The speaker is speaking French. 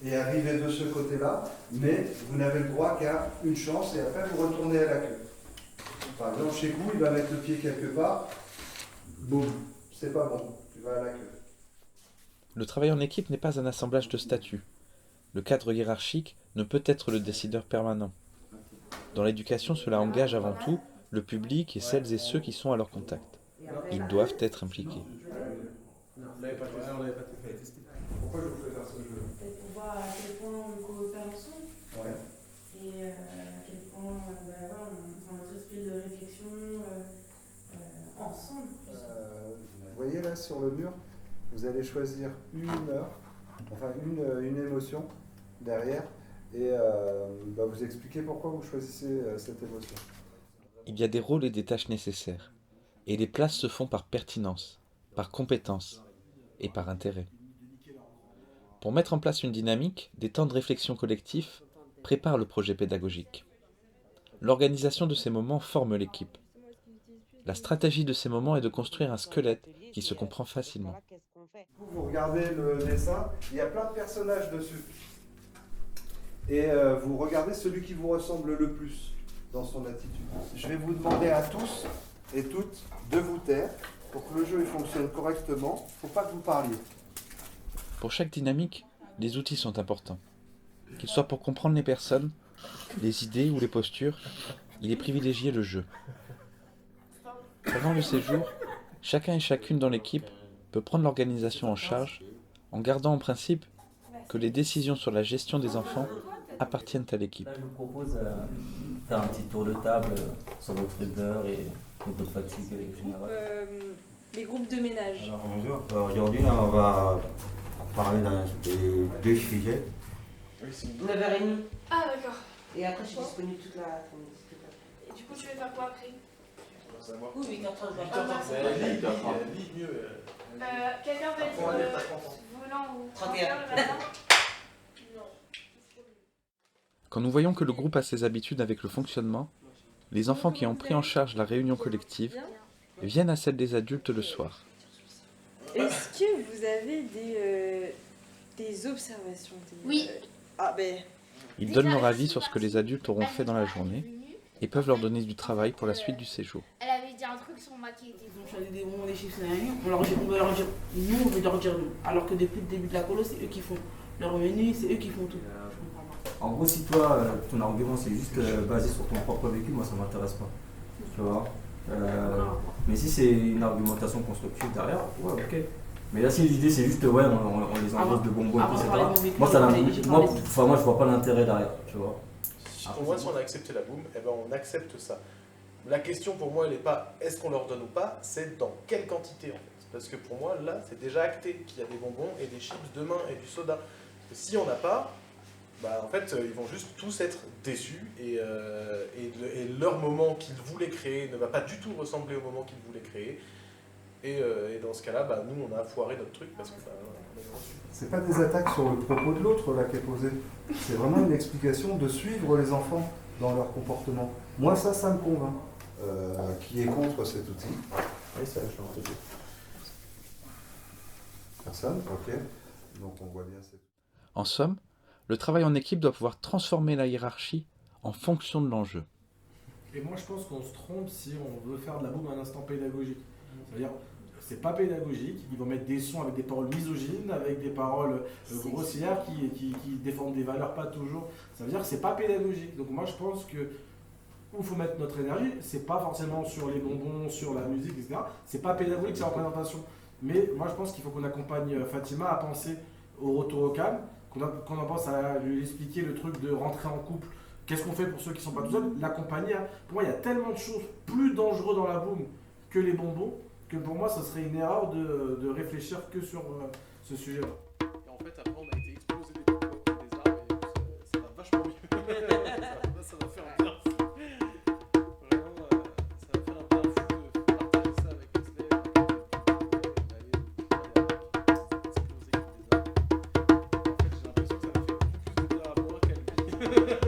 et arriver de ce côté-là, mais vous n'avez le droit qu'à une chance et après vous retournez à la queue. Par exemple, chez vous, il va mettre le pied quelque part, boum, c'est pas bon, tu vas à la queue. Le travail en équipe n'est pas un assemblage de statuts. Le cadre hiérarchique ne peut être le décideur permanent. Dans l'éducation, cela engage avant tout le public et celles et ceux qui sont à leur contact. Ils doivent être impliqués. Pourquoi je vous fais faire ce jeu? Peut-être pour voir à quel point on coopère ensemble Ouais. et à quel point voilà, notre esprit de réflexion ensemble. Vous voyez là sur le mur, vous allez choisir une humeur, enfin une émotion derrière et vous expliquer pourquoi vous choisissez cette émotion. Il y a des rôles et des tâches nécessaires, et les places se font par pertinence, par compétence et par intérêt. Pour mettre en place une dynamique, des temps de réflexion collectifs préparent le projet pédagogique. L'organisation de ces moments forme l'équipe. La stratégie de ces moments est de construire un squelette qui se comprend facilement. Vous regardez le dessin, il y a plein de personnages dessus. Et vous regardez celui qui vous ressemble le plus dans son attitude. Je vais vous demander à tous et toutes de vous taire pour que le jeu fonctionne correctement. Il ne faut pas que vous parliez. Pour chaque dynamique, les outils sont importants. Qu'ils soient pour comprendre les personnes, les idées ou les postures, il est privilégié le jeu. Pendant le séjour, chacun et chacune dans l'équipe peut prendre l'organisation en charge en gardant en principe que les décisions sur la gestion des enfants appartiennent à l'équipe. Là, je vous propose de faire un petit tour de table sur votre humeur et votre fatigue générale. Les groupes de ménage. Alors, bonjour. Aujourd'hui, là, on va parler des deux sujets. 9h30. Ah d'accord. Et après, je suis disponible toute la. Et du coup tu veux faire quoi après? Oui, 8h30, je vais Ah, pas. quelqu'un va être volant ou 31. le matin? Quand nous voyons que le groupe a ses habitudes avec le fonctionnement, les enfants qui ont pris en charge la réunion collective viennent à celle des adultes le soir. Est-ce que vous avez des observations Oui. Ah ben, Ils donnent leur avis sur ce que les adultes auront fait dans la journée et peuvent leur donner du travail pour la suite du séjour. Elle avait dit un truc sur moi qui était Ils ont choisi des moments, des chiffres, on va leur dire nous, on veut leur dire nous. Alors que depuis le début de la colo, c'est eux qui font leur menu, c'est eux qui font tout. Je comprends pas. En gros, si toi, ton argument c'est juste basé sur ton propre vécu, moi ça m'intéresse pas. Tu vois mais si c'est une argumentation constructive derrière, ouais, ok. Mais là, si l'idée c'est juste, ouais, on les envoie de bonbons, Avant de etc. parler de mon vécu, Moi, j'ai moi, je vois pas l'intérêt derrière, tu vois. Pour moi, si on a accepté la boum, eh ben on accepte ça. La question pour moi, elle n'est pas est-ce qu'on leur donne ou pas, c'est dans quelle quantité en fait. Parce que pour moi, là, c'est déjà acté qu'il y a des bonbons et des chips demain et du soda. Parce que si on n'a pas, bah en fait, ils vont juste tous être déçus et leur moment qu'ils voulaient créer ne va pas du tout ressembler au moment qu'ils voulaient créer. Et dans ce cas-là, bah, nous, on a foiré notre truc parce que on est reçu. C'est pas des attaques sur le propos de l'autre là qui est posé. C'est vraiment une explication de suivre les enfants dans leur comportement. Moi, ça me convainc. Qui est contre cet outil? Oui, ça, je l'ai entendu. Personne? Ok. Donc on voit bien cet outil. En somme, le travail en équipe doit pouvoir transformer la hiérarchie en fonction de l'enjeu. Et moi je pense qu'on se trompe si on veut faire de la boum un instant pédagogique. C'est-à-dire, c'est pas pédagogique, ils vont mettre des sons avec des paroles misogynes, avec des paroles grossières qui défendent des valeurs pas toujours. Ça veut dire que c'est pas pédagogique. Donc moi je pense que où il faut mettre notre énergie, c'est pas forcément sur les bonbons, sur la musique, etc. C'est pas pédagogique, c'est en présentation. Mais moi je pense qu'il faut qu'on accompagne Fatima à penser au retour au calme, qu'on en pense à lui expliquer le truc de rentrer en couple. Qu'est-ce qu'on fait pour ceux qui sont pas tout seuls? L'accompagner. Pour moi, il y a tellement de choses plus dangereuses dans la boum que les bonbons, que pour moi, ce serait une erreur de réfléchir que sur ce sujet-là. Et en fait, après, on a été explosé des trucs comme des arbres et ça va vachement mieux. Ça va faire un bien fou. Vraiment, ça va faire un bien fou de partager ça avec Wesley. En fait, j'ai l'impression que ça m'a fait beaucoup plus de bien à moi qu'à lui.